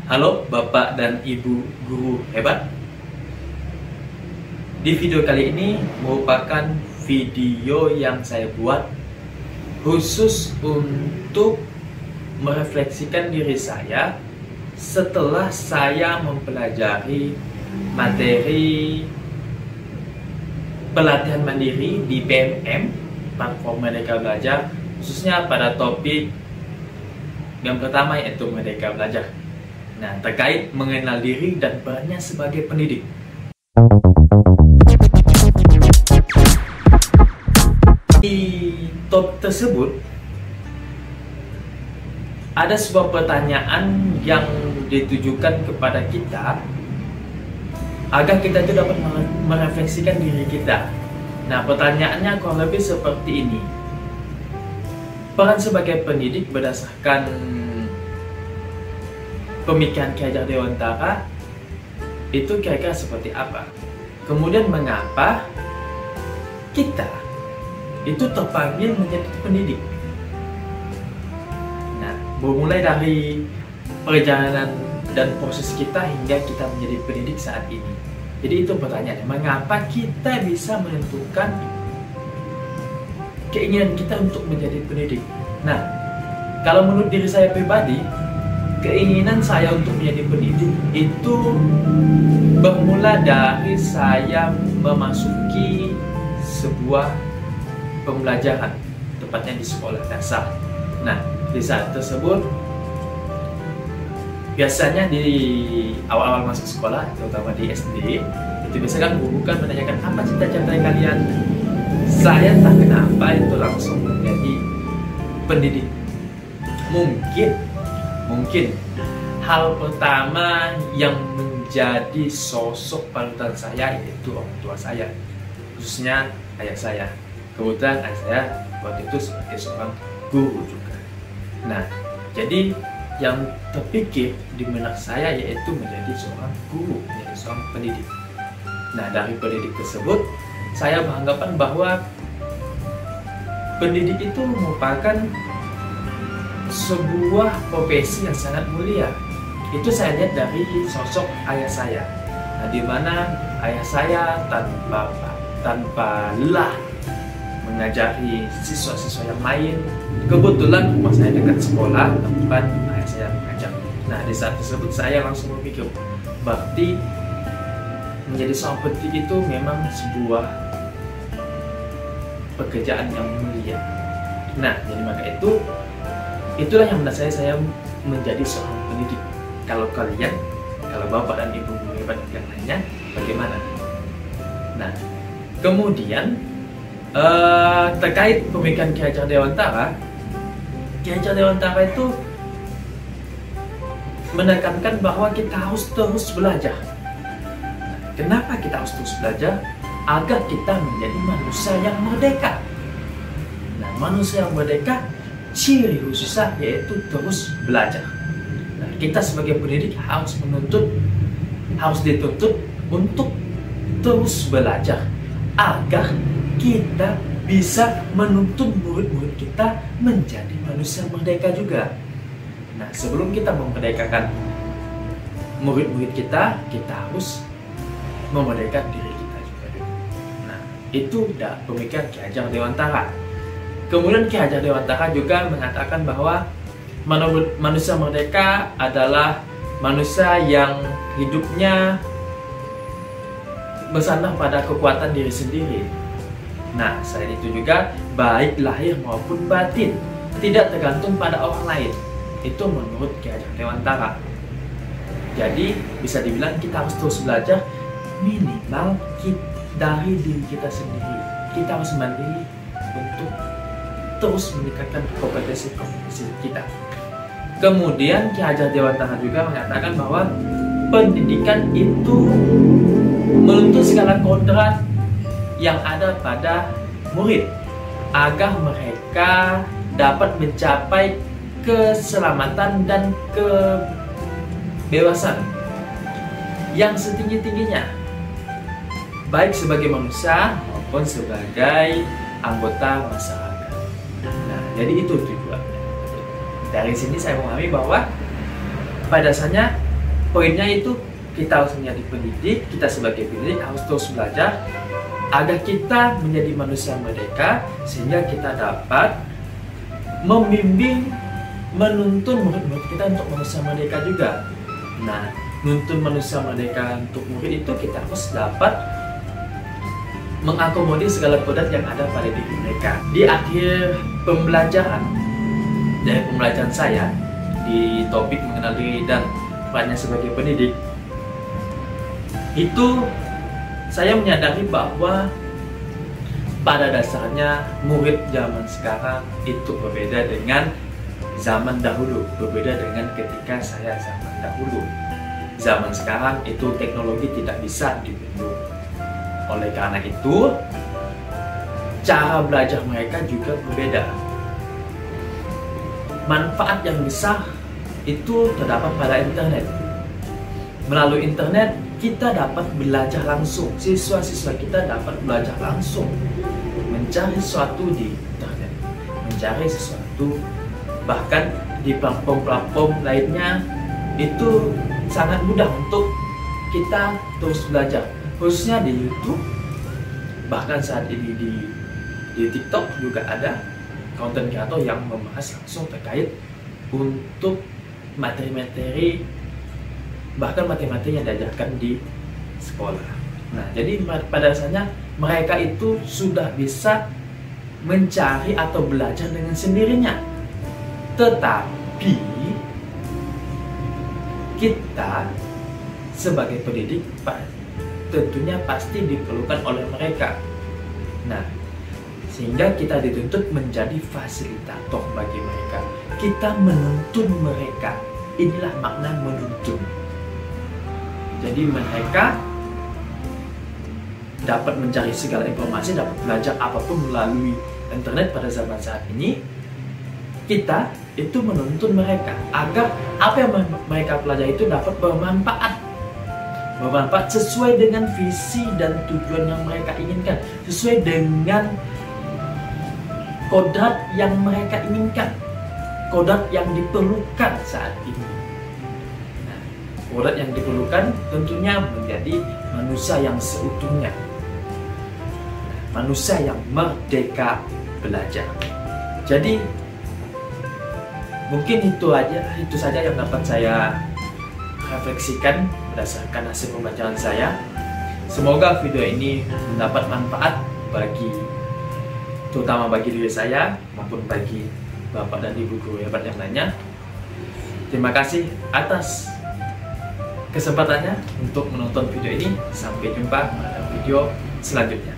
Halo Bapak dan Ibu guru hebat. Di video kali ini merupakan video yang saya buat khusus untuk merefleksikan diri saya setelah saya mempelajari materi pelatihan mandiri di PMM, Platform Merdeka Belajar, khususnya pada topik yang pertama yaitu Merdeka Belajar. Nah, terkait mengenal diri dan perannya sebagai pendidik. Di topik tersebut ada sebuah pertanyaan yang ditujukan kepada kita agar kita itu dapat merefleksikan diri kita. Nah, pertanyaannya kurang lebih seperti ini. Peran sebagai pendidik berdasarkan pemikiran Ki Hajar Dewantara itu kira-kira seperti apa? Kemudian mengapa kita itu terpanggil menjadi pendidik? Nah, bermulai dari perjalanan dan proses kita hingga kita menjadi pendidik saat ini. Jadi itu pertanyaannya, mengapa kita bisa menentukan keinginan kita untuk menjadi pendidik? Nah, kalau menurut diri saya pribadi, keinginan saya untuk menjadi pendidik itu bermula dari saya memasuki sebuah pembelajaran, tepatnya di sekolah dasar. Nah, di saat tersebut, biasanya di awal-awal masuk sekolah, terutama di SD, itu biasanya kan guru kan menanyakan apa cita-cita kalian. Saya tak kenapa itu langsung menjadi pendidik. Mungkin hal pertama yang menjadi sosok panutan saya yaitu orang tua saya, khususnya ayah saya. Kebetulan ayah saya waktu itu sebagai seorang guru juga. Nah, jadi yang terpikir di benak saya yaitu menjadi seorang guru, menjadi seorang pendidik. Nah, dari pendidik tersebut saya beranggapan bahwa pendidik itu merupakan sebuah profesi yang sangat mulia. Itu saya lihat dari sosok ayah saya. Nah, di mana ayah saya tanpa lelah mengajari siswa-siswa yang lain. Kebetulan rumah saya dekat sekolah tempat ayah saya mengajar. Nah, di saat tersebut saya langsung berpikir, berarti menjadi seorang pendidik itu memang sebuah pekerjaan yang mulia. Nah, jadi maka itulah yang menurut saya menjadi seorang pendidik. Kalau kalian, kalau bapak dan ibu guru hebat yang lainnya, bagaimana? Nah, kemudian terkait pemikiran Ki Hajar Dewantara, Ki Hajar Dewantara itu menekankan bahwa kita harus terus belajar. Kenapa kita harus terus belajar? Agar kita menjadi manusia yang merdeka. Nah, manusia yang merdeka, ciri khususnya yaitu terus belajar. Nah, kita sebagai pendidik harus dituntut untuk terus belajar agar kita bisa menuntun murid-murid kita menjadi manusia merdeka juga. Nah, sebelum kita memerdekakan murid-murid kita harus memerdekakan diri kita juga. Nah, itu udah pemikiran Ki Hajar Dewantara. Kemudian Ki Hajar Dewantara juga mengatakan bahwa manusia merdeka adalah manusia yang hidupnya bersandar pada kekuatan diri sendiri. Nah, selain itu juga baik lahir maupun batin, tidak tergantung pada orang lain. Itu menurut Ki Hajar Dewantara. Jadi bisa dibilang kita harus terus belajar minimal dari diri kita sendiri. Kita harus mandiri untuk terus meningkatkan kompetensi kita. Kemudian Ki Hajar Dewantara juga mengatakan bahwa pendidikan itu menuntut segala kodrat yang ada pada murid agar mereka dapat mencapai keselamatan dan kebebasan yang setinggi-tingginya, baik sebagai manusia maupun sebagai anggota masyarakat. Nah, jadi itu tujuannya. Dari sini saya memahami bahwa pada dasarnya poinnya itu kita harus menjadi pendidik, kita sebagai pendidik harus terus belajar agar kita menjadi manusia merdeka, sehingga kita dapat membimbing, menuntun murid-murid kita untuk manusia merdeka juga. Nah, nuntun manusia merdeka untuk murid itu kita harus dapat mengakomodir segala kodrat yang ada pada diri mereka. Di akhir pembelajaran dari pembelajaran saya di topik mengenal diri dan perannya sebagai pendidik, itu saya menyadari bahwa pada dasarnya murid zaman sekarang itu berbeda dengan zaman dahulu, berbeda dengan ketika saya zaman dahulu. Zaman sekarang itu teknologi tidak bisa dibendung. Oleh karena itu, cara belajar mereka juga berbeda. Manfaat yang besar itu terdapat pada internet. Melalui internet, kita dapat belajar langsung. Siswa-siswa kita dapat belajar langsung, mencari sesuatu di internet, mencari sesuatu bahkan di platform-platform lainnya. Itu sangat mudah untuk kita terus belajar, khususnya di YouTube. Bahkan saat ini di TikTok juga ada konten kreator yang membahas langsung terkait untuk materi-materi, bahkan materi-materi yang diajarkan di sekolah. Nah, jadi pada dasarnya mereka itu sudah bisa mencari atau belajar dengan sendirinya. Tetapi kita sebagai pendidik tentunya pasti diperlukan oleh mereka. Nah, sehingga kita dituntut menjadi fasilitator bagi mereka. Kita menuntun mereka. Inilah makna menuntun. Jadi mereka dapat mencari segala informasi, dapat belajar apapun melalui internet pada zaman saat ini. Kita itu menuntun mereka agar apa yang mereka pelajari itu dapat bermanfaat sesuai dengan visi dan tujuan yang mereka inginkan, sesuai dengan kodrat yang mereka inginkan, kodrat yang diperlukan saat ini. Nah, kodrat yang diperlukan tentunya menjadi manusia yang seutuhnya, manusia yang merdeka belajar. Jadi mungkin itu saja yang dapat saya refleksikan berdasarkan hasil pembelajaran saya. Semoga video ini mendapat manfaat terutama bagi diri saya maupun bagi bapak dan ibu guru hebat yang lainnya. Terima kasih atas kesempatannya untuk menonton video ini. Sampai jumpa pada video selanjutnya.